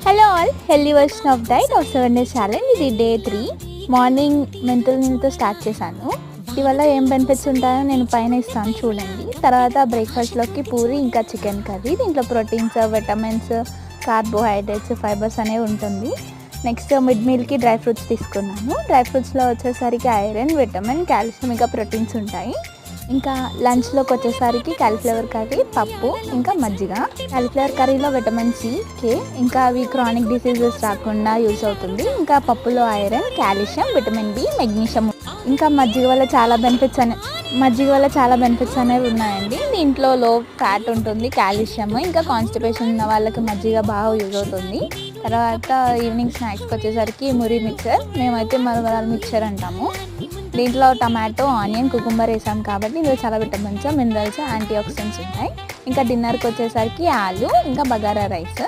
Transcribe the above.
Hello all, healthy version of diet of 7 days challenge. ఇది day 3. Morning మెంతుల్ నీళ్ళతో start చేశాను. ఇవల్ల ఏం బెనిఫిట్స్ ఉంటాయో నేను పైన ఇస్తాను చూడండి. తర్వాత బ్రేక్ఫాస్ట్లోకి పూరి ఇంకా చికెన్ కర్రీ. దీంట్లో ప్రోటీన్స్, విటమిన్స్, కార్బోహైడ్రేట్స్, ఫైబర్స్ అనేవి ఉంటుంది. నెక్స్ట్ మిడ్ మీల్కి డ్రై ఫ్రూట్స్ తీసుకున్నాను. డ్రై ఫ్రూట్స్లో వచ్చేసరికి ఐరన్, విటమిన్, కాల్షియం ఇంకా ప్రోటీన్స్ ఉంటాయి. ఇంకా లంచ్లోకి వచ్చేసరికి కాలీఫ్లవర్ కర్రీ, పప్పు ఇంకా మజ్జిగ. కాలీఫ్లవర్ కర్రీలో విటమిన్ సి, కే ఇంకా అవి క్రానిక్ డిసీజెస్ రాకుండా యూస్ అవుతుంది. ఇంకా పప్పులో iron, calcium, vitamin B, magnesium. ఇంకా మజ్జిగ వల్ల చాలా బెనిఫిట్స్ అనేవి ఉన్నాయండి. దీంట్లో లో ఫ్యాట్ ఉంటుంది, కాల్షియం ఇంకా కాన్స్టిపేషన్ ఉన్న వాళ్ళకి మజ్జిగ బాగా యూజ్ అవుతుంది. తర్వాత ఈవినింగ్ స్నాక్స్కి వచ్చేసరికి మురి మిక్చర్, మేమైతే మరమరాల మిక్చర్ అంటాము. దీంట్లో టమాటో, ఆనియన్, కుకుంబర్ వేసాం కాబట్టి ఇందులో చాలా విటమిన్స్, మినరల్స్, యాంటీ ఆక్సిడెంట్స్ ఉంటాయి. ఇంకా డిన్నర్కి వచ్చేసరికి ఆలు ఇంకా బగారా రైస్.